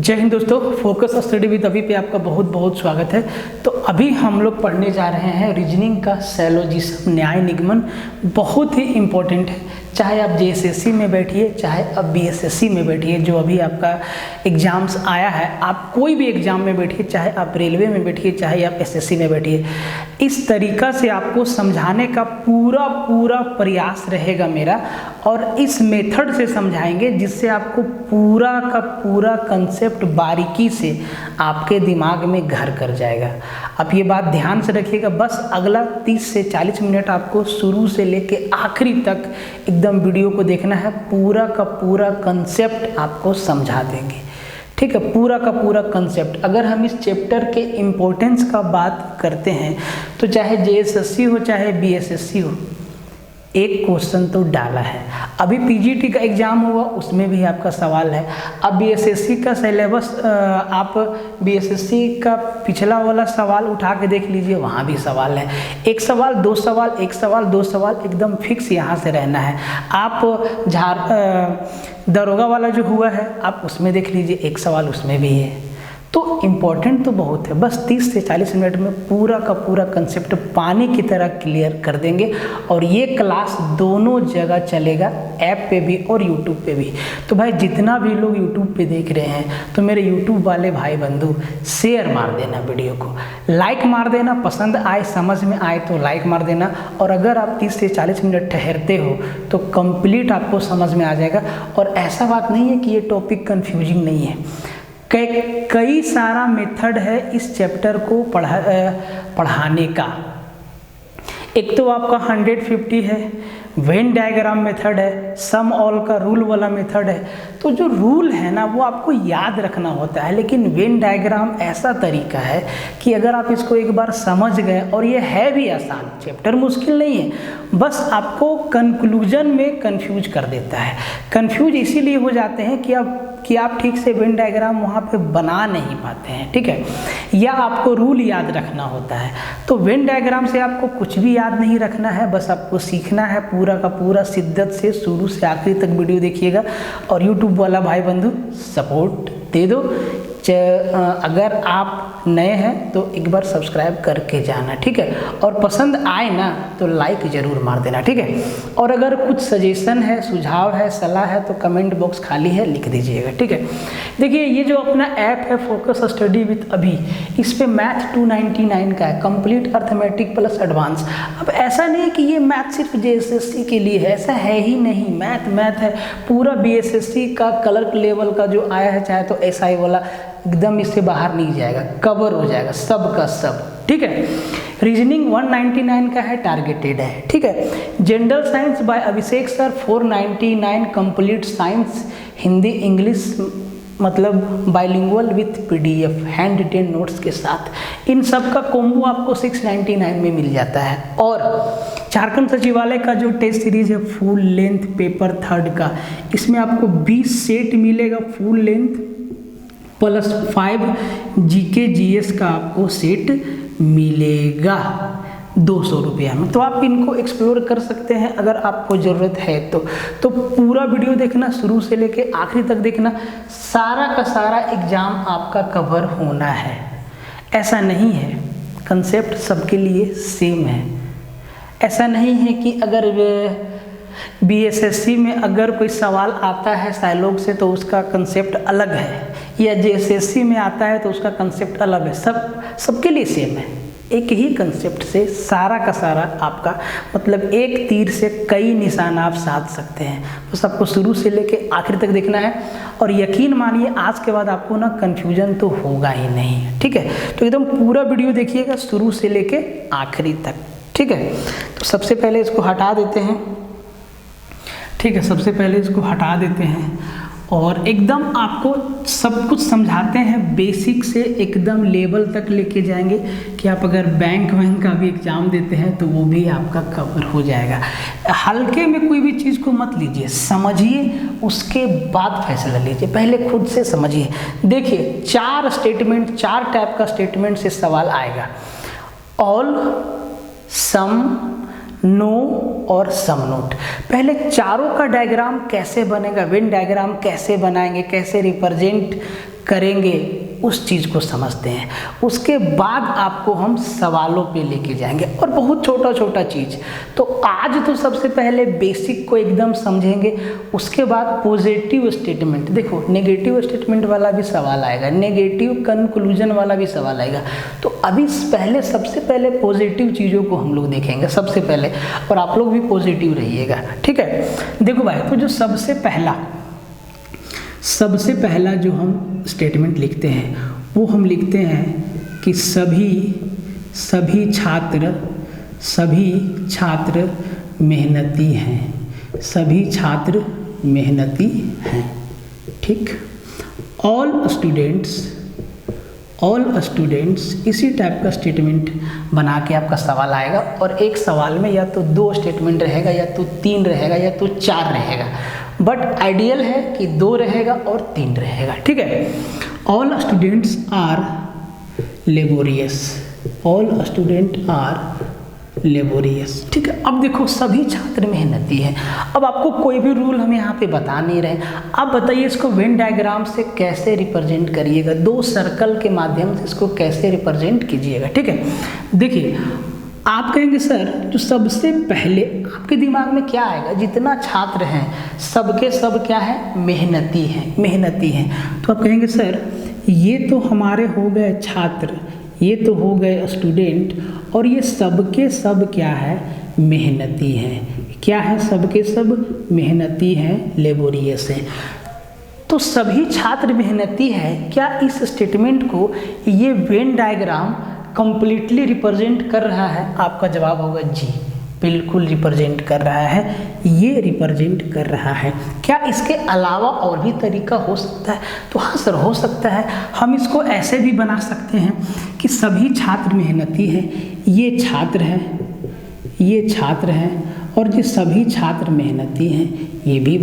जय हिंद दोस्तों, focus study with अभी पे आपका बहुत बहुत स्वागत है। तो अभी हम लोग पढ़ने जा रहे हैं रीजनिंग का सैलोजिज्म न्याय निगमन। बहुत ही इम्पोर्टेंट है, चाहे आप जेएसएससी में बैठिए चाहे आप बीएसएससी में बैठिए, जो अभी आपका एग्जाम्स आया है। आप कोई भी एग्जाम में बैठिए, चाहे आप रेलवे में बैठिए चाहे आप एसएससी में बैठिए, इस तरीक़ा से आपको समझाने का पूरा प्रयास रहेगा मेरा, और इस मेथड से समझाएंगे जिससे आपको पूरा का पूरा कंसेप्ट बारीकी से आपके दिमाग में घर कर जाएगा। आप ये बात ध्यान से रखिएगा। बस अगला 30 से 40 मिनट आपको शुरू से लेके आखिरी तक एकदम वीडियो को देखना है। पूरा का पूरा कंसेप्ट आपको समझा देंगे, ठीक है, पूरा का पूरा कंसेप्ट। अगर हम इस चैप्टर के इम्पोर्टेंस का बात करते हैं तो चाहे जेएसएससी हो चाहे बीएसएससी हो, एक क्वेश्चन तो डाला है। अभी पीजीटी का एग्ज़ाम हुआ, उसमें भी आपका सवाल है। अब बीएसएससी का सिलेबस, आप बीएसएससी का पिछला वाला सवाल उठा के देख लीजिए, वहाँ भी सवाल है। एक सवाल दो सवाल, एक सवाल दो सवाल, एकदम फिक्स यहाँ से रहना है। आप दरोगा वाला जो हुआ है आप उसमें देख लीजिए, एक सवाल उसमें भी है। तो इम्पॉर्टेंट तो बहुत है। बस 30 से 40 मिनट में पूरा का पूरा कंसेप्ट पानी की तरह क्लियर कर देंगे, और ये क्लास दोनों जगह चलेगा, ऐप पे भी और यूट्यूब पे भी। तो भाई जितना भी लोग यूट्यूब पे देख रहे हैं तो मेरे यूट्यूब वाले भाई बंधु शेयर मार देना, वीडियो को लाइक मार देना, पसंद आए समझ में आए तो लाइक मार देना। और अगर आप 30 से 40 मिनट ठहरते हो तो कंप्लीट आपको समझ में आ जाएगा। और ऐसा बात नहीं है कि ये टॉपिक कन्फ्यूजिंग नहीं है, कई सारा मेथड है इस चैप्टर को पढ़ाने का। एक तो आपका 150 है, वेन डायग्राम मेथड है, सम ऑल का रूल वाला मेथड है। तो जो रूल है ना वो आपको याद रखना होता है, लेकिन वेन डायग्राम ऐसा तरीका है कि अगर आप इसको एक बार समझ गए, और ये है भी आसान, चैप्टर मुश्किल नहीं है, बस आपको कंक्लूजन में कंफ्यूज कर देता है। कंफ्यूज इसीलिए हो जाते हैं कि आप ठीक से वेन डायग्राम वहाँ पे बना नहीं पाते हैं, ठीक है, या आपको रूल याद रखना होता है। तो वेन डायग्राम से आपको कुछ भी याद नहीं रखना है, बस आपको सीखना है। पूरा का पूरा शिद्दत से शुरू से आखिरी तक वीडियो देखिएगा, और यूट्यूब वाला भाई बंधु सपोर्ट दे दो। अगर आप नए हैं तो एक बार सब्सक्राइब करके जाना, ठीक है, और पसंद आए ना तो लाइक ज़रूर मार देना, ठीक है। और अगर कुछ सजेशन है, सुझाव है, सलाह है तो कमेंट बॉक्स खाली है, लिख दीजिएगा, ठीक है। देखिए ये जो अपना ऐप है फोकस स्टडी विद अभी, इस पे मैथ 299 का है, कंप्लीट अर्थमेटिक प्लस एडवांस। अब ऐसा नहीं कि ये मैथ सिर्फ जेएसएससी के लिए है, ऐसा है ही नहीं। मैथ है, पूरा बीएसएससी का क्लर्क लेवल का जो आया है, चाहे तो एसआई वाला, एकदम इससे बाहर नहीं जाएगा, कवर हो जाएगा सब का सब, ठीक है। रीजनिंग 199 का है, टारगेटेड है, ठीक है। General science by Abhishek sir 499, complete science Hindi English, मतलब bilingual with PDF hand written notes के साथ। इन सब का कॉम्बो आपको 699 में मिल जाता है। और झारखंड सचिवालय का जो टेस्ट सीरीज है फुल लेंथ पेपर 3rd का, इसमें आपको 20 सेट मिलेगा full length, plus 5 GK GS का आपको सेट मिलेगा 200 रुपया में। तो आप इनको एक्सप्लोर कर सकते हैं अगर आपको ज़रूरत है तो पूरा वीडियो देखना, शुरू से लेके आखिरी तक देखना। सारा का सारा एग्ज़ाम आपका कवर होना है, ऐसा नहीं है कंसेप्ट सबके लिए सेम है। ऐसा नहीं है कि अगर बीएसएससी में अगर कोई सवाल आता है साइलॉग से तो उसका कंसेप्ट अलग है, या जेएसएससी में आता है तो उसका कंसेप्ट अलग है। सबके लिए सेम है, एक ही कंसेप्ट से सारा का सारा आपका, मतलब एक तीर से कई निशान आप साध सकते हैं। तो सबको शुरू से लेके आखिर तक देखना है, और यकीन मानिए आज के बाद आपको ना कन्फ्यूजन तो होगा ही नहीं, ठीक है। तो एकदम पूरा वीडियो देखिएगा शुरू से लेके आखिरी तक, ठीक है। तो सबसे पहले इसको हटा देते हैं, ठीक है, सबसे पहले इसको हटा देते हैं और एकदम आपको सब कुछ समझाते हैं, बेसिक से एकदम लेवल तक लेके जाएंगे कि आप अगर बैंक का भी एग्ज़ाम देते हैं तो वो भी आपका कवर हो जाएगा। हल्के में कोई भी चीज़ को मत लीजिए, समझिए, उसके बाद फैसला लीजिए। पहले खुद से समझिए। देखिए 4 टाइप का स्टेटमेंट से सवाल आएगा, ऑल, सम, नो और सम नोट। पहले चारों का डायग्राम कैसे बनेगा, वेन डायग्राम कैसे बनाएंगे, कैसे रिप्रेजेंट करेंगे उस चीज़ को समझते हैं, उसके बाद आपको हम सवालों पे लेके जाएंगे और बहुत छोटा छोटा चीज़। तो आज तो सबसे पहले बेसिक को एकदम समझेंगे, उसके बाद पॉजिटिव स्टेटमेंट, देखो नेगेटिव स्टेटमेंट वाला भी सवाल आएगा, नेगेटिव कंक्लूजन वाला भी सवाल आएगा। तो अभी पहले सबसे पहले पॉजिटिव चीज़ों को हम लोग देखेंगे सबसे पहले, और आप लोग भी पॉजिटिव रहिएगा, ठीक है। देखो भाई, तो जो सबसे पहला जो हम स्टेटमेंट लिखते हैं वो हम लिखते हैं कि सभी छात्र मेहनती हैं, सभी छात्र मेहनती हैं, ठीक। ऑल स्टूडेंट्स, इसी टाइप का स्टेटमेंट बना के आपका सवाल आएगा, और एक सवाल में या तो 2 स्टेटमेंट रहेगा, या तो 3 रहेगा, या तो 4 रहेगा, बट आइडियल है कि 2 रहेगा और 3 रहेगा, ठीक है। ऑल स्टूडेंट्स आर लेबोरियस, ठीक है। अब देखो सभी छात्र मेहनती हैं। अब आपको कोई भी रूल हम यहाँ पे बता नहीं रहे, आप बताइए इसको वेन डायग्राम से कैसे रिप्रेजेंट करिएगा, 2 सर्कल के माध्यम से इसको कैसे रिप्रेजेंट कीजिएगा, ठीक है। देखिए आप कहेंगे सर जो सबसे पहले आपके दिमाग में क्या आएगा, जितना छात्र हैं सबके सब क्या है, मेहनती हैं। तो आप कहेंगे सर ये तो हमारे हो गए छात्र, ये तो हो गए स्टूडेंट, और ये सबके सब क्या है, मेहनती हैं। क्या है, सबके सब मेहनती हैं, लेबोरियस हैं। तो सभी छात्र मेहनती हैं, क्या इस स्टेटमेंट को ये वेन डायग्राम कंप्लीटली रिप्रेजेंट कर रहा है? आपका जवाब होगा जी, बिल्कुल रिप्रेजेंट कर रहा है, ये रिप्रेजेंट कर रहा है। क्या इसके अलावा और भी तरीका हो सकता है? तो हाँ सर, हो सकता है। हम इसको ऐसे भी बना सकते हैं कि सभी छात्र मेहनती हैं, ये छात्र हैं, और जो सभी छात्र मेहनती हैं, ये भी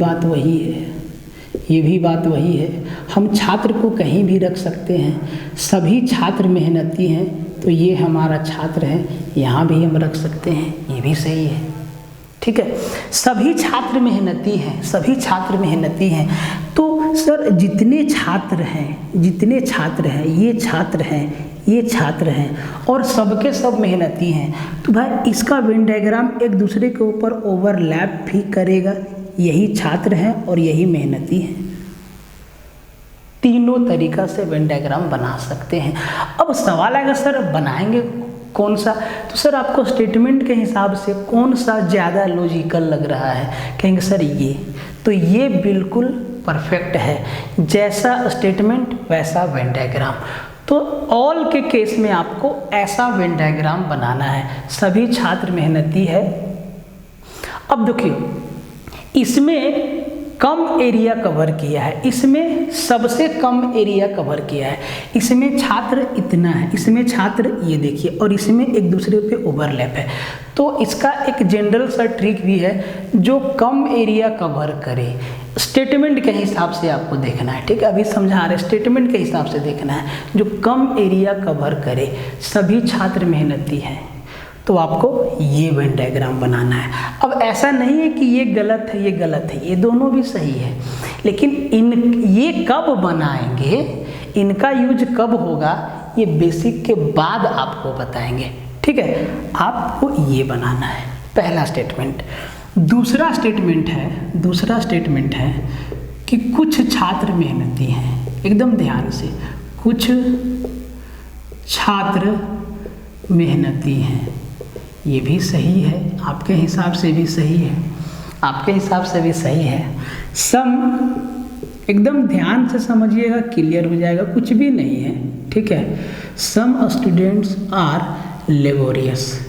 बात वही है, हम छात्र को कहीं भी रख सकते हैं। सभी छात्र मेहनती हैं, तो ये हमारा छात्र है, यहाँ भी हम रख सकते हैं, ये भी सही है, ठीक है। सभी छात्र मेहनती हैं, तो सर जितने छात्र हैं, ये छात्र हैं और सबके सब मेहनती हैं, तो भाई इसका वेन डायग्राम एक दूसरे के ऊपर ओवरलैप भी करेगा, यही छात्र हैं और यही मेहनती हैं। तीनों तरीका से वेन डायग्राम बना सकते हैं। अब सवाल आएगा सर बनाएंगे कौन सा? तो सर आपको स्टेटमेंट के हिसाब से कौन सा ज़्यादा लॉजिकल लग रहा है? कहेंगे सर ये, तो ये बिल्कुल परफेक्ट है, जैसा स्टेटमेंट वैसा वेन डायग्राम। तो ऑल के केस में आपको ऐसा वेन डायग्राम बनाना है, सभी छात्र मेहनती है। अब देखिए इसमें कम एरिया कवर किया है, इसमें सबसे कम एरिया कवर किया है, इसमें छात्र इतना है, इसमें छात्र ये देखिए, और इसमें एक दूसरे पे ओवरलैप है। तो इसका एक जनरल सा ट्रिक भी है, जो कम एरिया कवर करे, स्टेटमेंट के हिसाब से आपको देखना है, ठीक है। अभी समझा रहे, स्टेटमेंट के हिसाब से देखना है, जो कम एरिया कवर करे, सभी छात्र मेहनती हैं, तो आपको ये वेन डायग्राम बनाना है। अब ऐसा नहीं है कि ये गलत है, ये गलत है, ये दोनों भी सही है, लेकिन ये कब बनाएंगे, इनका यूज कब होगा, ये बेसिक के बाद आपको बताएंगे, ठीक है। आपको ये बनाना है पहला स्टेटमेंट। दूसरा स्टेटमेंट है कि कुछ छात्र मेहनती हैं, एकदम ध्यान से, कुछ छात्र मेहनती हैं, ये भी सही है, आपके हिसाब से भी सही है, सम, एकदम ध्यान से समझिएगा, क्लियर हो जाएगा, कुछ भी नहीं है, ठीक है। सम स्टूडेंट्स आर लेबोरियस,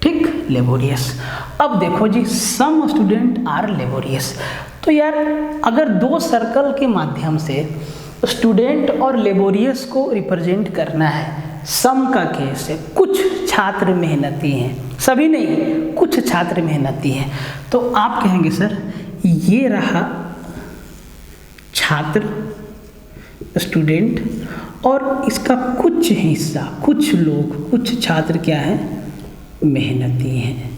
ठीक, लेबोरियस। अब देखो जी, सम स्टूडेंट आर लेबोरियस, तो यार अगर 2 सर्कल के माध्यम से स्टूडेंट और लेबोरियस को रिप्रेजेंट करना है, सम का केस है, कुछ छात्र मेहनती हैं, सभी नहीं, कुछ छात्र मेहनती हैं, तो आप कहेंगे सर ये रहा छात्र, स्टूडेंट, और इसका कुछ हिस्सा, कुछ लोग, कुछ छात्र क्या है, मेहनती हैं,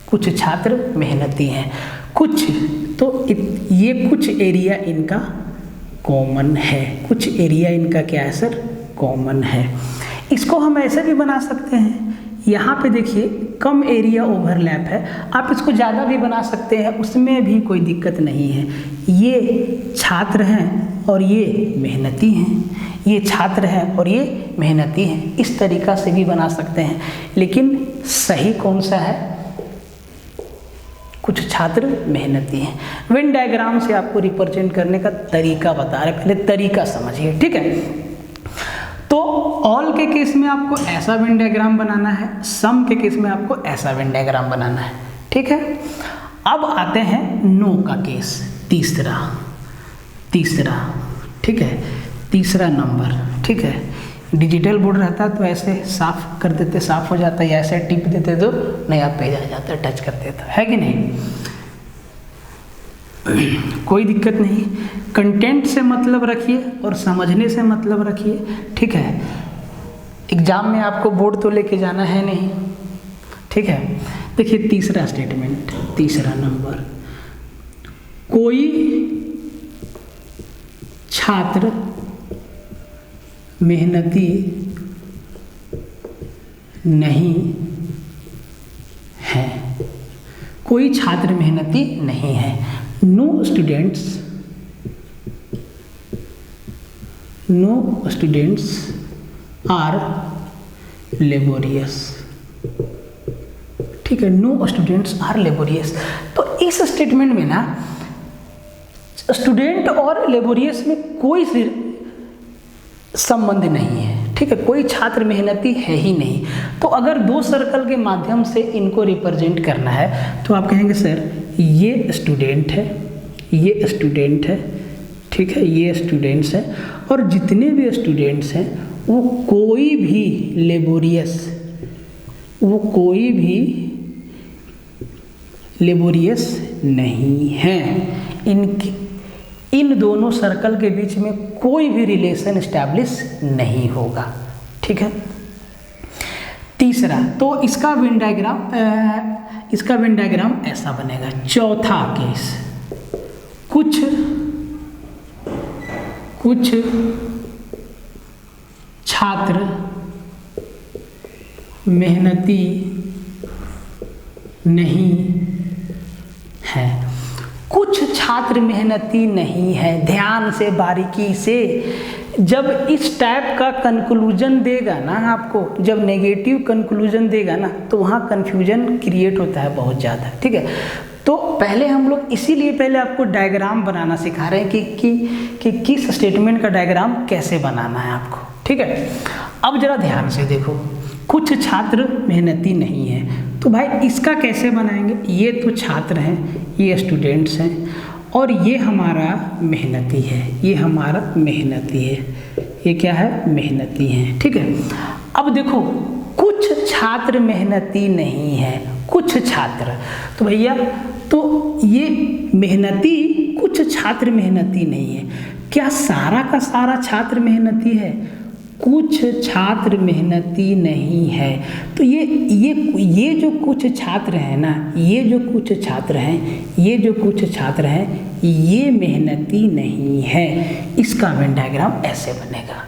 कुछ छात्र मेहनती हैं, कुछ, तो ये कुछ एरिया इनका कॉमन है, कुछ एरिया इनका क्या है सर, कॉमन है। इसको हम ऐसे भी बना सकते हैं, यहाँ पे देखिए कम एरिया ओवरलैप है, आप इसको ज़्यादा भी बना सकते हैं, उसमें भी कोई दिक्कत नहीं है। ये छात्र हैं और ये मेहनती हैं, ये छात्र हैं और ये मेहनती हैं, इस तरीक़ा से भी बना सकते हैं। लेकिन सही कौन सा है, कुछ छात्र मेहनती हैं। वेन डायग्राम से आपको रिप्रेजेंट करने का तरीका बता रहे, पहले तरीका समझिए, ठीक है। तो ऑल के केस में आपको ऐसा वेन डायग्राम बनाना है, सम के केस में आपको ऐसा वेन डायग्राम बनाना है, ठीक है। अब आते हैं नो का केस, तीसरा, ठीक है, तीसरा नंबर, ठीक है। डिजिटल बोर्ड रहता तो ऐसे साफ कर देते, साफ हो जाता, या ऐसे टिप देते तो नया पेज आ जाता, टच करते तो, है कि नहीं, कोई दिक्कत नहीं। कंटेंट से मतलब रखिए और समझने से मतलब रखिए, ठीक है। एग्जाम में आपको बोर्ड तो लेके जाना है नहीं, ठीक है। देखिए तीसरा स्टेटमेंट, तीसरा नंबर, कोई छात्र मेहनती नहीं है, कोई छात्र मेहनती नहीं है। नो स्टूडेंट्स आर लेबोरियस, ठीक है, नो स्टूडेंट्स आर लेबोरियस। तो इस स्टेटमेंट में ना स्टूडेंट और लेबोरियस में कोई संबंध नहीं है, ठीक है, कोई छात्र मेहनती है ही नहीं। तो अगर दो सर्कल के माध्यम से इनको रिप्रेजेंट करना है तो आप कहेंगे सर ये स्टूडेंट है, ये स्टूडेंट है, ठीक है, ये स्टूडेंट्स हैं, और जितने भी स्टूडेंट्स हैं वो कोई भी लेबोरियस नहीं है। इन दोनों सर्कल के बीच में कोई भी रिलेशन एस्टैब्लिश नहीं होगा, ठीक है। तीसरा, तो इसका वेन डायग्राम ऐसा बनेगा। चौथा केस, कुछ छात्र मेहनती नहीं है, कुछ छात्र मेहनती नहीं है। ध्यान से, बारीकी से, जब इस टाइप का कंक्लूजन देगा ना आपको, जब नेगेटिव कंक्लूजन देगा ना, तो वहाँ कन्फ्यूजन क्रिएट होता है बहुत ज़्यादा, ठीक है। तो पहले हम लोग इसीलिए पहले आपको डायग्राम बनाना सिखा रहे हैं कि किस स्टेटमेंट का डायग्राम कैसे बनाना है आपको, ठीक है। अब जरा ध्यान से देखो, कुछ छात्र मेहनती नहीं है, तो भाई इसका कैसे बनाएंगे। ये तो छात्र हैं, ये स्टूडेंट्स हैं, और ये हमारा मेहनती है, ये हमारा मेहनती है, ये क्या है, मेहनती है, ठीक है। अब देखो कुछ छात्र मेहनती नहीं है, कुछ छात्र, तो भैया तो ये मेहनती, कुछ छात्र मेहनती नहीं है, क्या सारा का सारा छात्र मेहनती है, कुछ छात्र मेहनती नहीं है। तो ये जो कुछ छात्र हैं ना, ये जो कुछ छात्र हैं, ये मेहनती नहीं है। इसका वेन डायग्राम ऐसे बनेगा।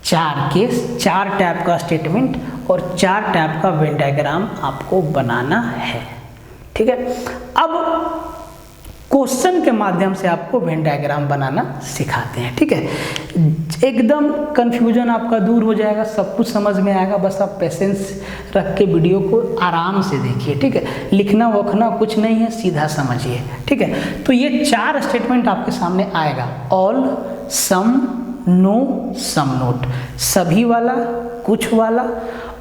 4 केस, 4 टाइप का स्टेटमेंट और 4 टाइप का वेन डायग्राम आपको बनाना है, ठीक है। अब क्वेश्चन के माध्यम से आपको वेन डायग्राम बनाना सिखाते हैं, ठीक है। एकदम कंफ्यूजन आपका दूर हो जाएगा, सब कुछ समझ में आएगा, बस आप पेशेंस रख के वीडियो को आराम से देखिए, ठीक है। लिखना वखना कुछ नहीं है, सीधा समझिए, ठीक है। तो ये 4 स्टेटमेंट आपके सामने आएगा, ऑल, सम, नो, सम नोट, सभी वाला, कुछ वाला,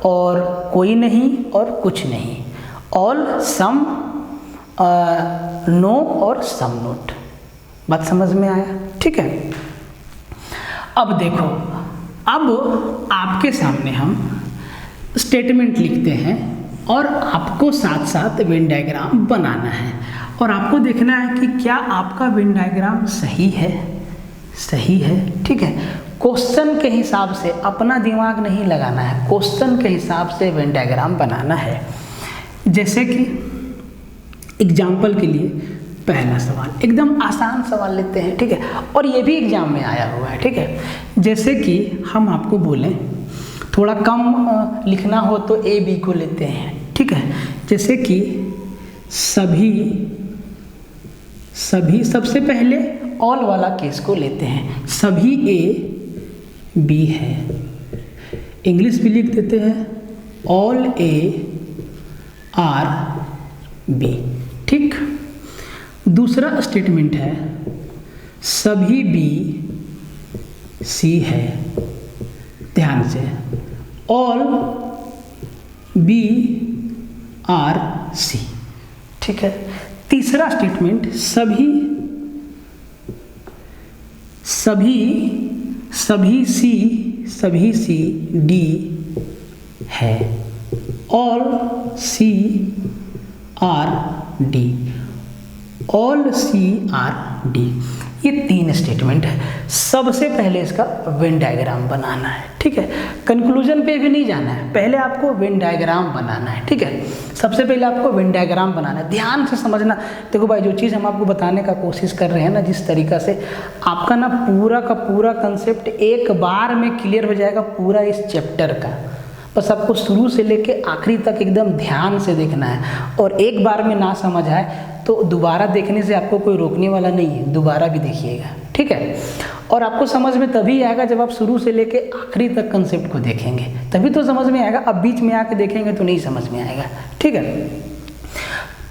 और कोई नहीं और कुछ नहीं, ऑल, सम, नो और सम नोट। बात समझ में आया, ठीक है। अब देखो, अब आपके सामने हम स्टेटमेंट लिखते हैं और आपको साथ साथ वेन डायग्राम बनाना है, और आपको देखना है कि क्या आपका वेन डायग्राम सही है, ठीक है। क्वेश्चन के हिसाब से, अपना दिमाग नहीं लगाना है, क्वेश्चन के हिसाब से वेन डायग्राम बनाना है। जैसे कि एग्जाम्पल के लिए पहला सवाल एकदम आसान सवाल लेते हैं, ठीक है, और ये भी एग्जाम में आया हुआ है, ठीक है। जैसे कि हम आपको बोलें थोड़ा कम लिखना हो तो ए बी को लेते हैं, ठीक है। जैसे कि सभी सबसे पहले ऑल वाला केस को लेते हैं, सभी ए बी है, इंग्लिश भी लिख देते हैं ऑल ए आर बी, ठीक। दूसरा स्टेटमेंट है सभी बी सी है, ध्यान से, ऑल बी आर सी, ठीक है। तीसरा स्टेटमेंट सभी सी डी है, all C are D, all C are D. ये 3 स्टेटमेंट है। सबसे पहले इसका वेन डायग्राम बनाना है, ठीक है। कंक्लूजन पे भी नहीं जाना है, पहले आपको वेन डायग्राम बनाना है, ठीक है। सबसे पहले आपको वेन डायग्राम बनाना है, ध्यान से समझना। देखो भाई, जो चीज़ हम आपको बताने का कोशिश कर रहे हैं ना, जिस तरीक़ा से आपका ना पूरा का पूरा कंसेप्ट एक बार में क्लियर हो जाएगा पूरा इस चैप्टर का। बस आपको शुरू से लेके आखिरी तक एकदम ध्यान से देखना है, और एक बार में ना समझ आए तो दोबारा देखने से आपको कोई रोकने वाला नहीं है, दोबारा भी देखिएगा, ठीक है। और आपको समझ में तभी आएगा जब आप शुरू से लेके आखिरी तक कंसेप्ट को देखेंगे, तभी तो समझ में आएगा। अब बीच में आके देखेंगे तो नहीं समझ में आएगा, ठीक है।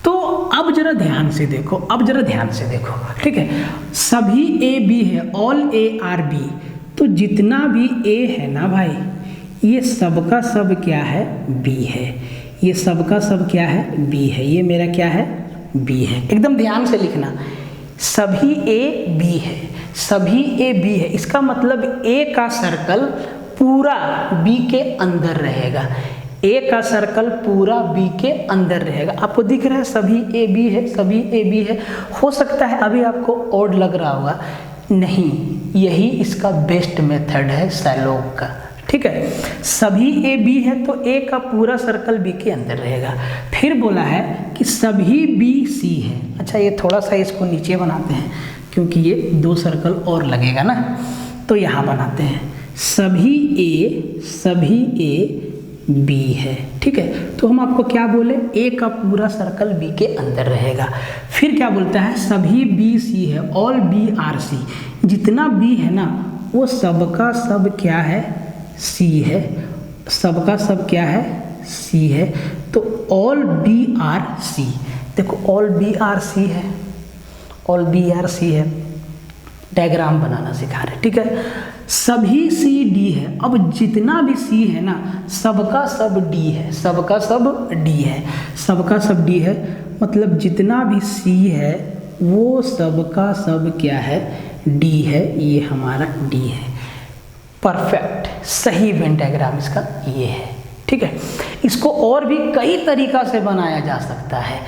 तो अब जरा ध्यान से देखो, ठीक है। सभी ए बी है, ऑल ए आर बी, तो जितना भी ए है ना भाई, ये सबका सब क्या है, बी है। ये सबका सब क्या है, बी है। ये मेरा क्या है, बी है। एकदम ध्यान से लिखना, सभी ए बी है, सभी ए बी है, इसका मतलब ए का सर्कल पूरा बी के अंदर रहेगा, ए का सर्कल पूरा बी के अंदर रहेगा। आपको दिख रहा है सभी ए बी है, सभी ए बी है। हो सकता है अभी आपको ऑड लग रहा होगा, नहीं, यही इसका बेस्ट मेथड है शैलोक का, ठीक है। सभी ए बी है तो ए का पूरा सर्कल बी के अंदर रहेगा। फिर बोला है कि सभी बी सी है। अच्छा, ये थोड़ा सा इसको नीचे बनाते हैं क्योंकि ये 2 सर्कल और लगेगा ना, तो यहाँ बनाते हैं सभी ए बी है, ठीक है। तो हम आपको क्या बोले, ए का पूरा सर्कल बी के अंदर रहेगा। फिर क्या बोलता है, सभी बी सी है, ऑल बी आर सी, जितना बी है ना वो सबका सब क्या है, सी है, सबका सब क्या है, सी है। तो ऑल बी आर सी, देखो ऑल बी आर सी है, ऑल बी आर सी है, डायग्राम बनाना सिखा रहे, ठीक है। सभी सी डी है, अब जितना भी सी है ना सबका सब डी है, सबका सब डी है, सबका सब डी है, मतलब जितना भी सी है वो सबका सब क्या है, डी है। ये हमारा डी है। परफेक्ट, सही वेन डायग्राम इसका ये है, ठीक है। इसको और भी कई तरीक़ा से बनाया जा सकता है,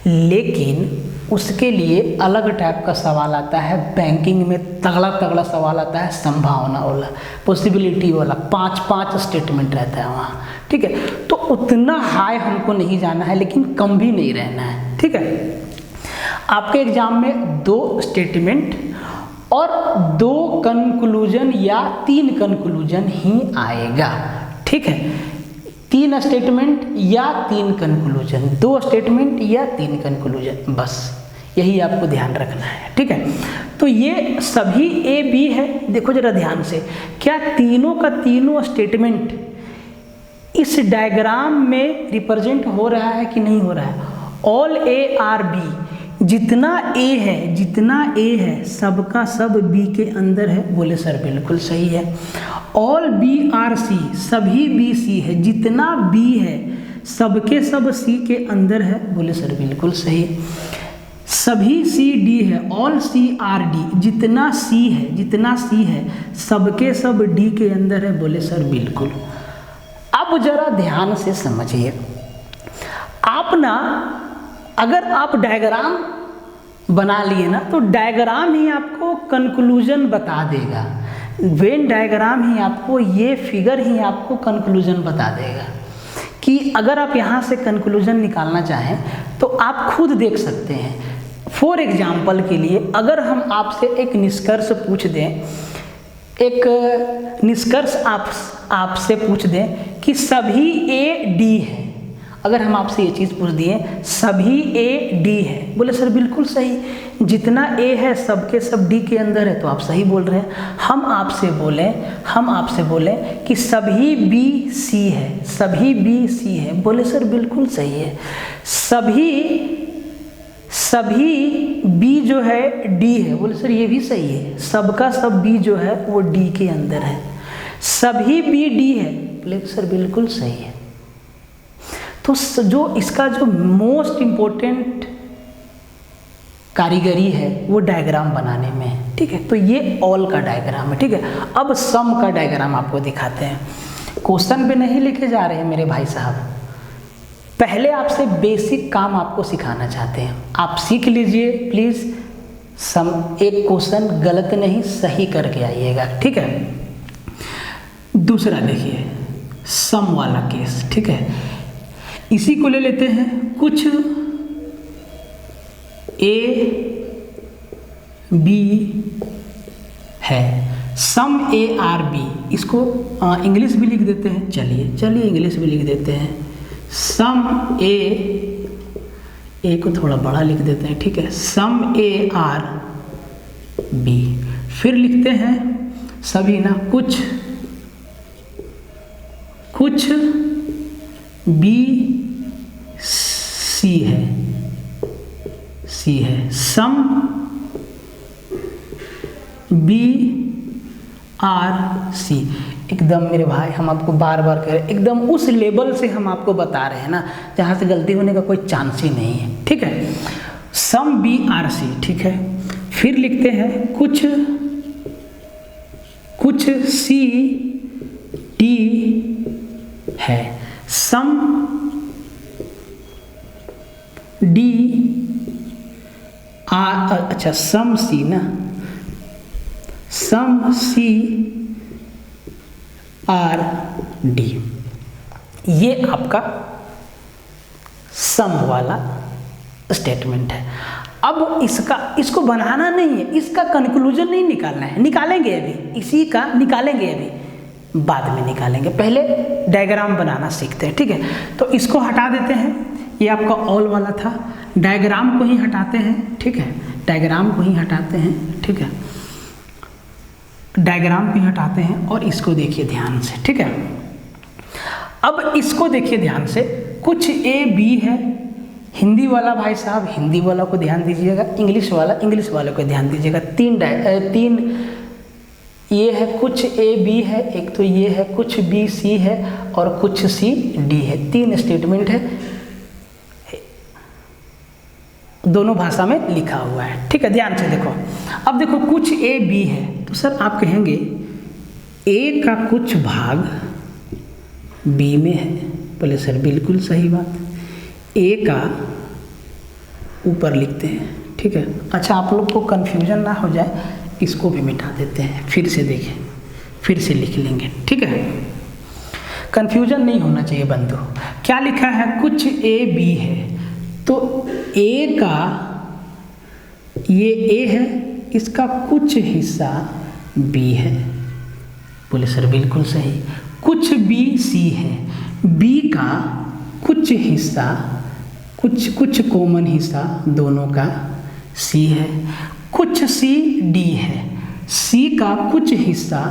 लेकिन उसके लिए अलग टाइप का सवाल आता है। बैंकिंग में तगड़ा सवाल आता है, संभावना वाला, पॉसिबिलिटी वाला, 5 स्टेटमेंट रहता है वहाँ, ठीक है। तो उतना हाई हमको नहीं जाना है, लेकिन कम भी नहीं रहना है, ठीक है। आपके एग्जाम में 2 स्टेटमेंट और 2 कंक्लूजन या 3 कंक्लूजन ही आएगा, ठीक है। 3 स्टेटमेंट या 3 कंक्लूजन, 2 स्टेटमेंट या 3 कंक्लूजन, बस यही आपको ध्यान रखना है, ठीक है। तो ये सभी ए बी है। देखो जरा ध्यान से, क्या तीनों का तीनों स्टेटमेंट इस डायग्राम में रिप्रेजेंट हो रहा है कि नहीं हो रहा है। ऑल ए आर बी, जितना ए है सबका सब बी के अंदर है, बोले सर बिल्कुल सही है। ऑल बी आर सी, सभी बी सी है, जितना बी है सबके सब सी के अंदर है, बोले सर बिल्कुल सही। सभी सी डी है, ऑल सी आर डी, जितना सी है सबके सब डी के अंदर है, बोले सर बिल्कुल। अब जरा ध्यान से समझिए, आप ना अगर आप डायग्राम बना लिए ना तो डायग्राम ही आपको कंक्लूजन बता देगा। वेन डायग्राम ही आपको, ये फिगर ही आपको कंक्लूजन बता देगा कि अगर आप यहाँ से कंक्लूजन निकालना चाहें तो आप खुद देख सकते हैं। फॉर एग्जाम्पल के लिए अगर हम आपसे एक निष्कर्ष पूछ दें, एक निष्कर्ष आपसे पूछ दें कि सभी ए डी है, अगर हम आपसे ये चीज़ पूछ दिए सभी ए डी है, बोले सर बिल्कुल सही, जितना ए है सबके सब डी के अंदर है, तो आप सही बोल रहे हैं। हम आपसे बोलें कि सभी बी सी है, सभी बी सी है, बोले सर बिल्कुल सही है। सभी बी जो है डी है, बोले सर ये भी सही है, सबका सब बी जो है वो डी के अंदर है। सभी बी डी है, बोले सर बिल्कुल सही है। तो जो इसका जो मोस्ट इम्पोर्टेंट कारीगरी है वो डायग्राम बनाने में है, ठीक है। तो ये ऑल का डायग्राम है, ठीक है। अब सम का डायग्राम आपको दिखाते हैं। क्वेश्चन पे नहीं लिखे जा रहे हैं मेरे भाई साहब, पहले आपसे बेसिक काम आपको सिखाना चाहते हैं। आप सीख लीजिए प्लीज़, एक क्वेश्चन गलत नहीं सही करके आइएगा, ठीक है। दूसरा देखिए सम वाला केस, ठीक है। इसी को ले लेते हैं, कुछ ए बी है, सम ए आर बी, इसको इंग्लिश भी लिख देते हैं, चलिए इंग्लिश भी लिख देते हैं। सम ए को थोड़ा बड़ा लिख देते हैं, ठीक है। सम ए आर बी, फिर लिखते हैं सभी ना, कुछ बी सी है, सम बी आर सी। एकदम मेरे भाई हम आपको बार बार कह रहे हैं, एकदम उस लेवल से हम आपको बता रहे हैं ना जहाँ से गलती होने का कोई चांस ही नहीं है, ठीक है। सम बी आर सी, ठीक है। फिर लिखते हैं कुछ सी डी है, सम डी आर, अच्छा सम सी ना, सम सी आर डी, ये आपका सम वाला स्टेटमेंट है। अब इसको बनाना नहीं है, इसका कंक्लूजन नहीं निकालना है, निकालेंगे अभी, इसी का निकालेंगे अभी, बाद में निकालेंगे, पहले डायग्राम बनाना सीखते हैं, ठीक है। तो इसको हटा देते हैं, ये आपका ऑल वाला था, डायग्राम को ही हटाते हैं, ठीक है। डायग्राम को ही हटाते हैं, ठीक है। डायग्राम को ही हटाते हैं और इसको देखिए ध्यान से, ठीक है। अब इसको देखिए ध्यान से, कुछ ए बी है, हिंदी वाला भाई साहब हिंदी वाला को ध्यान दीजिएगा, इंग्लिश वाले को ध्यान दीजिएगा। तीन ये है, कुछ ए बी है, एक तो ये है, कुछ बी सी है और कुछ सी डी है, 3 स्टेटमेंट है, दोनों भाषा में लिखा हुआ है, ठीक है। ध्यान से देखो, अब देखो कुछ ए बी है, तो सर आप कहेंगे ए का कुछ भाग बी में है, बोले सर बिल्कुल सही बात, ए का ऊपर लिखते हैं, ठीक है। अच्छा आप लोग को कन्फ्यूजन ना हो जाए, इसको भी मिटा देते हैं, फिर से देखें, फिर से लिख लेंगे, ठीक है। कन्फ्यूजन नहीं होना चाहिए बंधु। क्या लिखा है, कुछ ए बी है, तो ए का ये ए है, इसका कुछ हिस्सा बी है, बोले सर बिल्कुल सही। कुछ बी सी है, बी का कुछ हिस्सा, कुछ कॉमन हिस्सा दोनों का सी है। कुछ सी डी है, सी का कुछ हिस्सा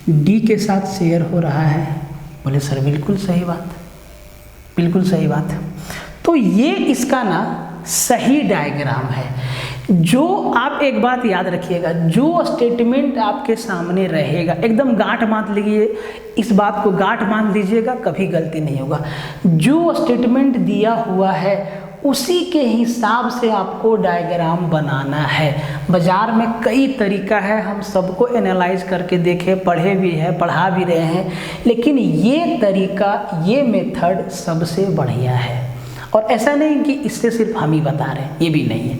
डी के साथ शेयर हो रहा है, बोले सर बिल्कुल सही बात, बिल्कुल सही बात। तो ये इसका ना सही डायग्राम है। जो आप एक बात याद रखिएगा, जो स्टेटमेंट आपके सामने रहेगा एकदम गांठ बांध लीजिए, इस बात को गांठ बांध लीजिएगा, कभी गलती नहीं होगा। जो स्टेटमेंट दिया हुआ है उसी के हिसाब से आपको डायग्राम बनाना है। बाजार में कई तरीका है, हम सबको एनालाइज करके देखे, पढ़े भी हैं, पढ़ा भी रहे हैं, लेकिन ये तरीका, ये मेथड सबसे बढ़िया है। और ऐसा नहीं कि इससे सिर्फ हम ही बता रहे हैं, ये भी नहीं है,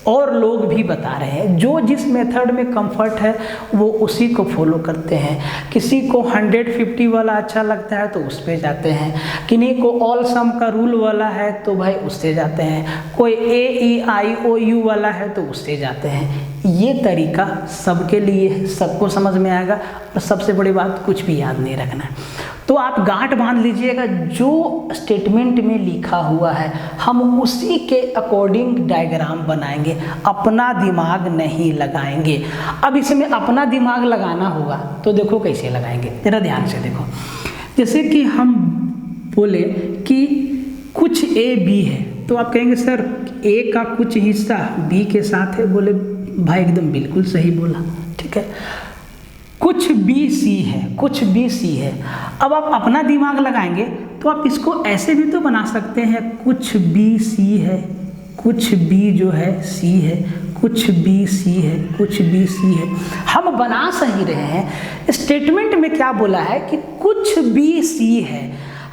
और लोग भी बता रहे हैं, जो जिस मेथड में कंफर्ट है वो उसी को फॉलो करते हैं। किसी को 150 वाला अच्छा लगता है तो उस पे जाते हैं, किन्हीं को ऑल सम का रूल वाला है तो भाई उससे जाते हैं, कोई AEIOU वाला है तो उससे जाते हैं। ये तरीका सबके लिए, सबको समझ में आएगा, और सबसे बड़ी बात कुछ भी याद नहीं रखना है। तो आप गांठ बांध लीजिएगा, जो स्टेटमेंट में लिखा हुआ है हम उसी के अकॉर्डिंग डायग्राम बनाएंगे, अपना दिमाग नहीं लगाएंगे। अब इसमें अपना दिमाग लगाना होगा तो देखो कैसे लगाएंगे, जरा ध्यान से देखो। जैसे कि हम बोले कि कुछ AB है तो आप कहेंगे सर A का कुछ हिस्सा B के साथ है, बोले भाई एकदम बिल्कुल सही बोला, ठीक है। कुछ BC है, कुछ BC है। अब आप अपना दिमाग लगाएंगे तो आप इसको ऐसे भी तो बना सकते हैं, कुछ BC है, कुछ B जो है C है, कुछ BC है, कुछ BC है। हम बना सही रहे हैं, स्टेटमेंट में क्या बोला है कि कुछ BC है,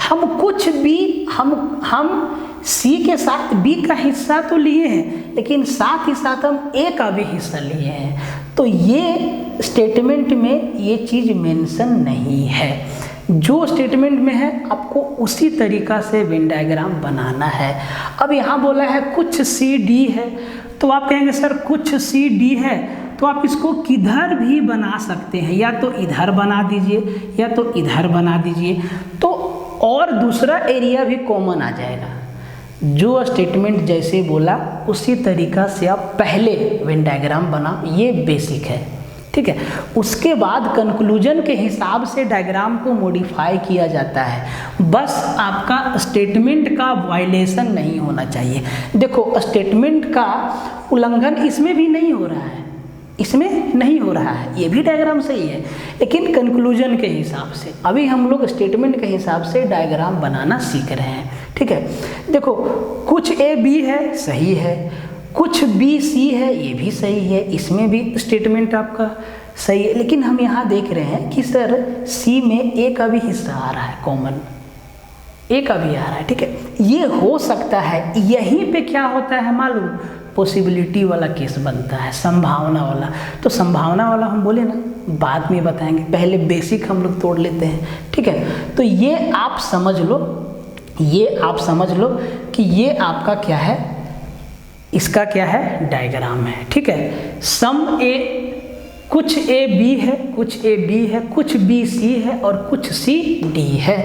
हम कुछ B, हम C के साथ B का हिस्सा तो लिए हैं, लेकिन साथ ही साथ हम A का भी हिस्सा लिए हैं। तो ये स्टेटमेंट में ये चीज़ मेंशन नहीं है। जो स्टेटमेंट में है आपको उसी तरीका से वेन डायग्राम बनाना है। अब यहाँ बोला है कुछ CD है, तो आप कहेंगे सर कुछ CD है तो आप इसको किधर भी बना सकते हैं, या तो इधर बना दीजिए या तो इधर बना दीजिए, तो और दूसरा एरिया भी कॉमन आ जाएगा। जो स्टेटमेंट जैसे बोला उसी तरीका से आप पहले वेन डायग्राम बनाओ, ये बेसिक है, ठीक है। उसके बाद कंक्लूजन के हिसाब से डायग्राम को मॉडिफाई किया जाता है। बस आपका स्टेटमेंट का वायलेशन नहीं होना चाहिए। देखो स्टेटमेंट का उल्लंघन इसमें भी नहीं हो रहा है, इसमें नहीं हो रहा है, ये भी डायग्राम सही है, लेकिन कंक्लूजन के हिसाब से। अभी हम लोग स्टेटमेंट के हिसाब से डायग्राम बनाना सीख रहे हैं, ठीक है। देखो कुछ AB है, सही है, कुछ BC है, ये भी सही है, इसमें भी स्टेटमेंट आपका सही है, लेकिन हम यहाँ देख रहे हैं कि सर C में A का भी हिस्सा आ रहा है, कॉमन A का भी आ रहा है, ठीक है। ये हो सकता है, यहीं पे क्या होता है मालूम, पॉसिबिलिटी वाला केस बनता है, संभावना वाला। तो संभावना वाला हम बोले ना बाद में बताएंगे, पहले बेसिक हम लोग तोड़ लेते हैं, ठीक है। तो ये आप समझ लो, ये आप समझ लो कि ये आपका क्या है, इसका क्या है, डायग्राम है, ठीक है। सम A, कुछ AB है, कुछ AB है, कुछ BC है और कुछ CD है।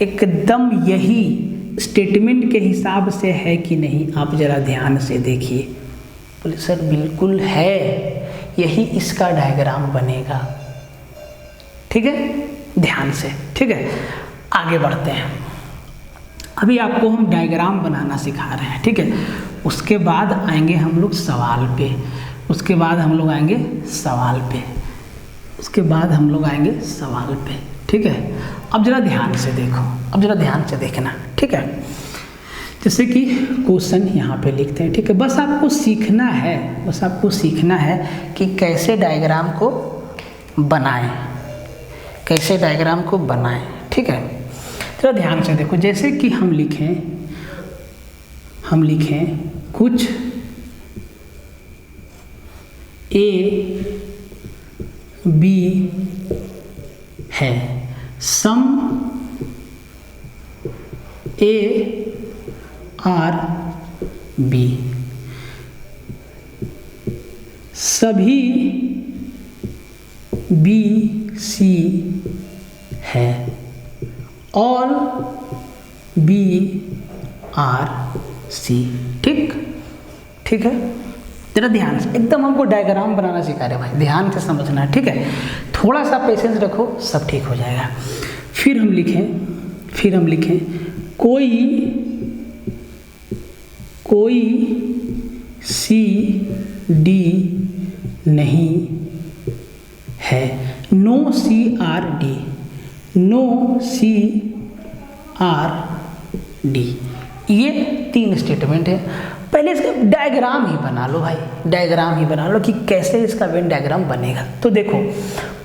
एकदम यही स्टेटमेंट के हिसाब से है कि नहीं, आप जरा ध्यान से देखिए। बोले सर बिल्कुल है, यही इसका डायग्राम बनेगा, ठीक है, ध्यान से, ठीक है। आगे बढ़ते हैं, अभी आपको हम डायग्राम बनाना सिखा रहे हैं, ठीक है। उसके बाद आएंगे हम लोग सवाल पे, उसके बाद हम लोग आएंगे सवाल पे, उसके बाद हम लोग आएंगे सवाल पे, ठीक है। अब जरा ध्यान से देखो, अब जरा ध्यान से देखना, ठीक है। जैसे कि क्वेश्चन यहाँ पे लिखते हैं, ठीक है। बस आपको सीखना है, बस आपको सीखना है कि कैसे डायग्राम को बनाएं, कैसे डायग्राम को बनाएं, ठीक है। जरा ध्यान से देखो, जैसे कि हम लिखें कुछ A B है, सम A R B, सभी B C है, ऑल B R C, ठीक, ठीक है। जरा ध्यान से, एकदम हमको डायग्राम बनाना सिखा रहे भाई, ध्यान से समझना है, ठीक है। थोड़ा सा पेशेंस रखो, सब ठीक हो जाएगा। फिर हम लिखें कोई C D नहीं है, नो CRD, नो CRD। ये 3 स्टेटमेंट है। पहले इसका डायग्राम ही बना लो भाई, डायग्राम ही बना लो कि कैसे इसका वेन डायग्राम बनेगा। तो देखो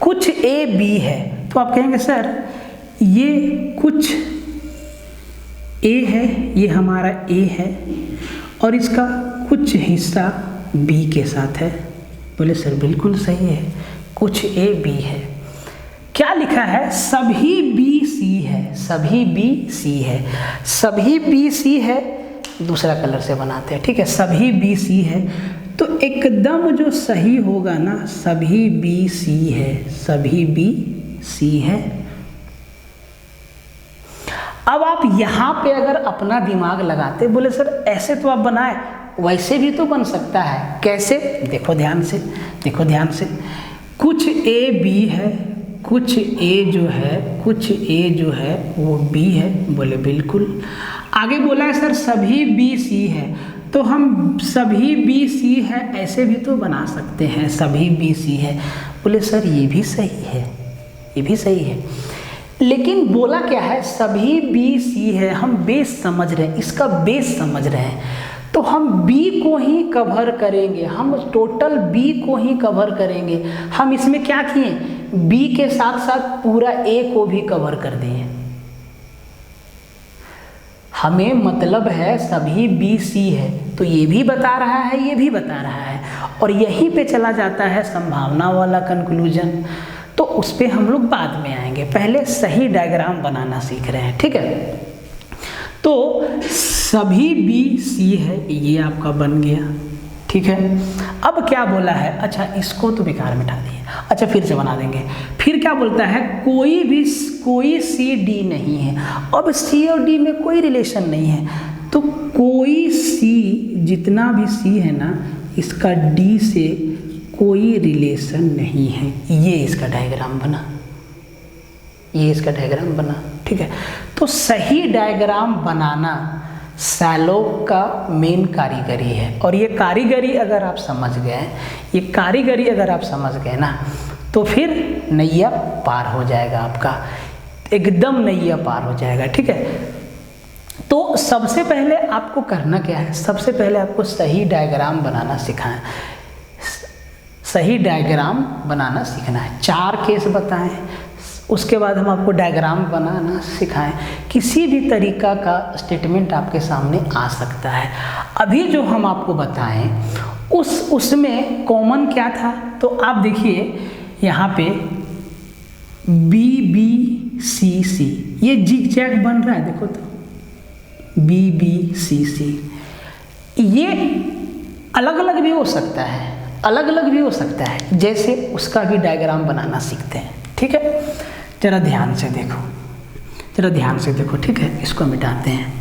कुछ AB है, तो आप कहेंगे सर ये कुछ A है, ये हमारा A है, और इसका कुछ हिस्सा बी के साथ है। बोले सर बिल्कुल सही है, कुछ ए बी है। क्या लिखा है? सभी बी सी है, सभी बी सी है, सभी बी सी है। दूसरा कलर से बनाते हैं, ठीक है। सभी बी सी है तो एकदम जो सही होगा ना, सभी बी सी है, सभी बी सी है। अब आप यहाँ पे अगर अपना दिमाग लगाते, बोले सर ऐसे तो आप बनाए, वैसे भी तो बन सकता है। कैसे? देखो ध्यान से, देखो ध्यान से। कुछ ए बी है, कुछ ए जो है, कुछ ए जो है वो बी है। बोले बिल्कुल। आगे बोला है सर सभी बी सी है, तो हम सभी बी सी है ऐसे भी तो बना सकते हैं, सभी बी सी है। बोले सर ये भी सही है, ये भी सही है, लेकिन बोला क्या है? सभी बी सी है। हम बेस समझ रहे हैं, इसका बेस समझ रहे हैं, तो हम बी को ही कवर करेंगे, हम टोटल बी को ही कवर करेंगे। हम इसमें क्या किए? बी के साथ साथ पूरा ए को भी कवर कर दिए। हमें मतलब है सभी बी सी है, तो ये भी बता रहा है, ये भी बता रहा है, और यहीं पे चला जाता है संभावना वाला कंक्लूजन। तो उस पर हम लोग बाद में आएंगे, पहले सही डायग्राम बनाना सीख रहे हैं, ठीक है। तो सभी बी सी है, ये आपका बन गया, ठीक है। अब क्या बोला है? अच्छा इसको तो बेकार मिटा दिए, अच्छा फिर से बना देंगे। फिर क्या बोलता है? कोई सी डी नहीं है। अब सी और डी में कोई रिलेशन नहीं है, तो कोई सी, जितना भी सी है ना, इसका डी से कोई रिलेशन नहीं है। ये इसका डायग्राम बना, ये इसका डायग्राम बना, ठीक है। तो सही डायग्राम बनाना शैलोक का मेन कारीगरी है, और ये कारीगरी अगर आप समझ गए, ये कारीगरी अगर आप समझ गए ना, तो फिर नैया पार हो जाएगा आपका, एकदम नैया पार हो जाएगा, ठीक है। तो सबसे पहले आपको करना क्या है? सबसे पहले आपको सही डायग्राम बनाना सिखाएं, सही डायग्राम बनाना सीखना है। 4 केस बताएं, उसके बाद हम आपको डायग्राम बनाना सिखाएं। किसी भी तरीका का स्टेटमेंट आपके सामने आ सकता है। अभी जो हम आपको बताएं उसमें कॉमन क्या था? तो आप देखिए यहाँ पे बी बी सी सी, ये जिग जैग बन रहा है, देखो तो बी बी सी सी, ये अलग अलग भी हो सकता है, अलग अलग भी हो सकता है। जैसे उसका भी डायग्राम बनाना सीखते हैं, ठीक है। जरा ध्यान से देखो, जरा ध्यान से देखो, ठीक है। इसको मिटाते हैं,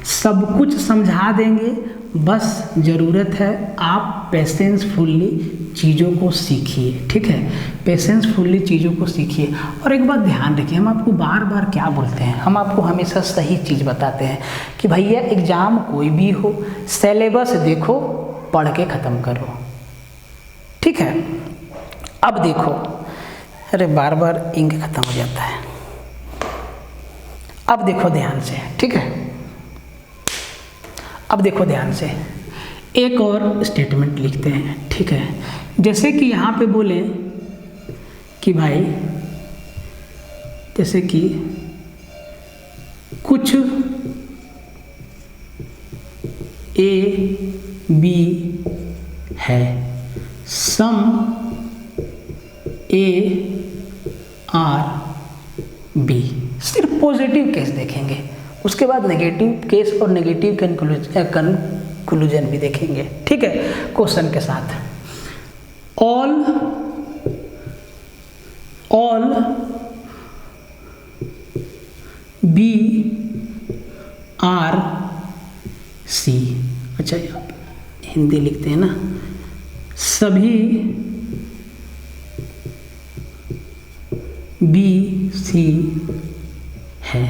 सब कुछ समझा देंगे, बस ज़रूरत है आप पेशेंसफुली चीज़ों को सीखिए, ठीक है। पेशेंसफुली चीज़ों को सीखिए। और एक बात ध्यान रखिए, हम आपको बार बार क्या बोलते हैं? हम आपको हमेशा सही चीज़ बताते हैं कि भैया एग्ज़ाम कोई भी हो, सिलेबस देखो, पढ़ के ख़त्म करो, ठीक है। अब देखो, अरे बार बार इंक खत्म हो जाता है। अब देखो ध्यान से, ठीक है। अब देखो ध्यान से, एक और स्टेटमेंट लिखते हैं, ठीक है। जैसे कि यहाँ पे बोले कि भाई, जैसे कि कुछ ए बी है, सम ए आर बी। सिर्फ पॉजिटिव केस देखेंगे, उसके बाद नेगेटिव केस और नेगेटिव कंक्लूजन भी देखेंगे, ठीक है, क्वेश्चन के साथ। ऑल बी आर सी, अच्छा हिंदी लिखते हैं ना, सभी बी सी है,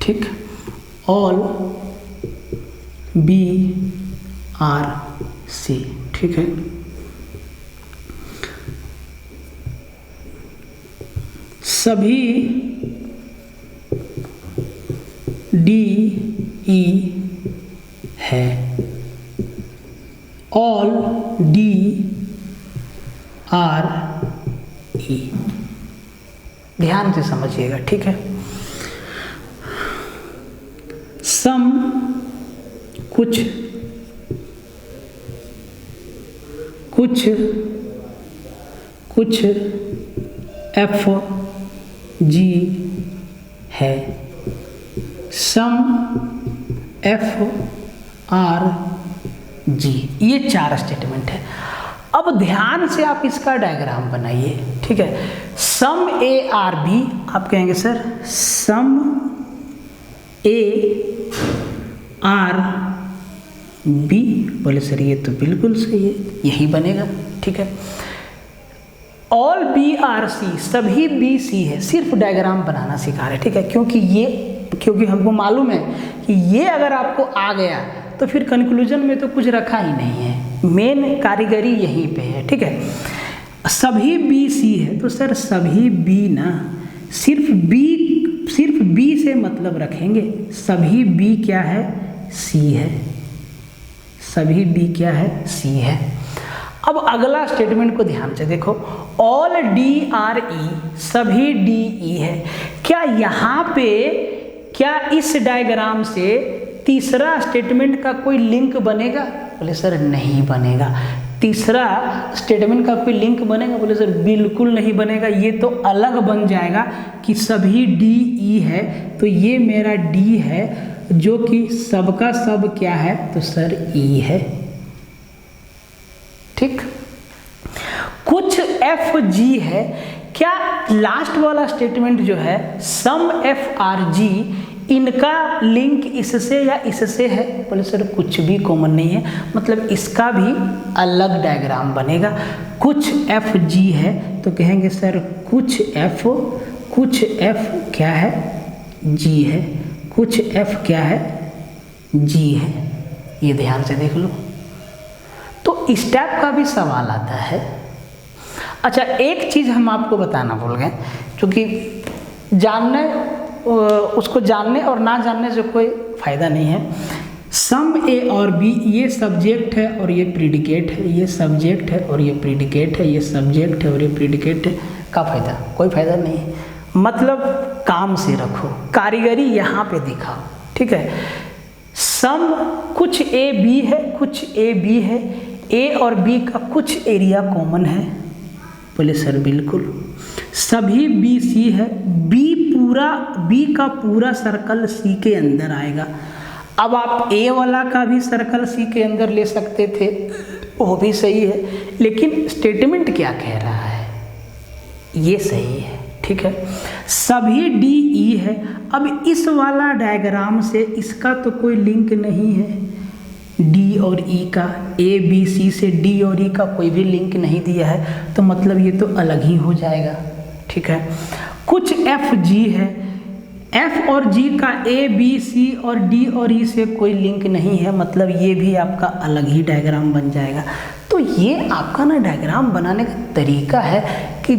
ठीक। ऑल बी आर सी, ठीक है। सभी डी ई है, ऑल डी आर ई। ध्यान से समझिएगा, ठीक है। सम कुछ कुछ एफ जी है, सम एफ आर जी। ये 4 स्टेटमेंट है। अब ध्यान से आप इसका डायग्राम बनाइए, ठीक है। सम ए आर बी, आप कहेंगे sir some A are B, बोले सर ये तो बिल्कुल सही है, यही बनेगा, ठीक है। ऑल बी आर सी, सभी बी सी है, सिर्फ डायग्राम बनाना सिखा रहे, ठीक है। क्योंकि हमको मालूम है कि ये अगर आपको आ गया तो फिर कंक्लूजन में तो कुछ रखा ही नहीं है, मेन कारीगरी यहीं पे है, ठीक है। सभी बी सी है तो सर सभी बी ना, सिर्फ बी से मतलब रखेंगे, सभी बी क्या है, सी है, सभी बी क्या है, सी है। अब अगला स्टेटमेंट को ध्यान से देखो, ऑल डी आर ई, सभी डी ई है। क्या यहाँ पे, क्या इस डायग्राम से तीसरा स्टेटमेंट का कोई लिंक बनेगा? बोले सर नहीं बनेगा। तीसरा स्टेटमेंट का कोई लिंक बनेगा? बोले सर बिल्कुल नहीं बनेगा। ये तो अलग बन जाएगा कि सभी डी ई है, तो ये मेरा डी है जो कि सबका सब क्या है, तो सर ई है, ठीक। कुछ एफ जी है, क्या लास्ट वाला स्टेटमेंट जो है सम एफ आर जी, इनका लिंक इससे या इससे है? बोले सर कुछ भी कॉमन नहीं है, मतलब इसका भी अलग डायग्राम बनेगा। कुछ एफ जी है तो कहेंगे सर कुछ एफ क्या है, जी है, कुछ एफ क्या है, जी है। ये ध्यान से देख लो। तो इस टाइप का भी सवाल आता है। अच्छा, एक चीज़ हम आपको बताना भूल गए, क्योंकि उसको जानने और ना जानने से कोई फायदा नहीं है। सम ए और बी, ये सब्जेक्ट है और ये प्रीडिकेट है, ये सब्जेक्ट है और ये प्रीडिकेट है, ये सब्जेक्ट है और ये प्रीडिकेट है, का फायदा? कोई फायदा नहीं है। मतलब काम से रखो, कारीगरी यहाँ पे दिखाओ, ठीक है। सम कुछ ए बी है, कुछ ए बी है, ए और बी का कुछ एरिया कॉमन है? बोले सर बिल्कुल। सभी बी सी है, बी का पूरा सर्कल सी के अंदर आएगा। अब आप ए वाला का भी सर्कल सी के अंदर ले सकते थे, वो भी सही है, लेकिन स्टेटमेंट क्या कह रहा है, ये सही है, ठीक है। सभी डी ई है। अब इस वाला डायग्राम से इसका तो कोई लिंक नहीं है, डी और ई का, ए बी सी से डी और ई का कोई भी लिंक नहीं दिया है, तो मतलब ये तो अलग ही हो जाएगा, ठीक है। कुछ एफ जी है, एफ और जी का ए बी सी और डी और ई से कोई लिंक नहीं है, मतलब ये भी आपका अलग ही डायग्राम बन जाएगा। तो ये आपका ना डायग्राम बनाने का तरीका है कि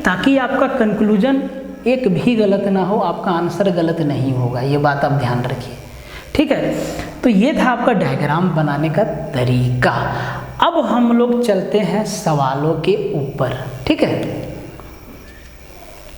ताकि आपका कंक्लूजन एक भी गलत ना हो, आपका आंसर गलत नहीं होगा, ये बात आप ध्यान रखिए, ठीक है। तो ये था आपका डायग्राम बनाने का तरीका। अब हम लोग चलते हैं सवालों के ऊपर, ठीक है।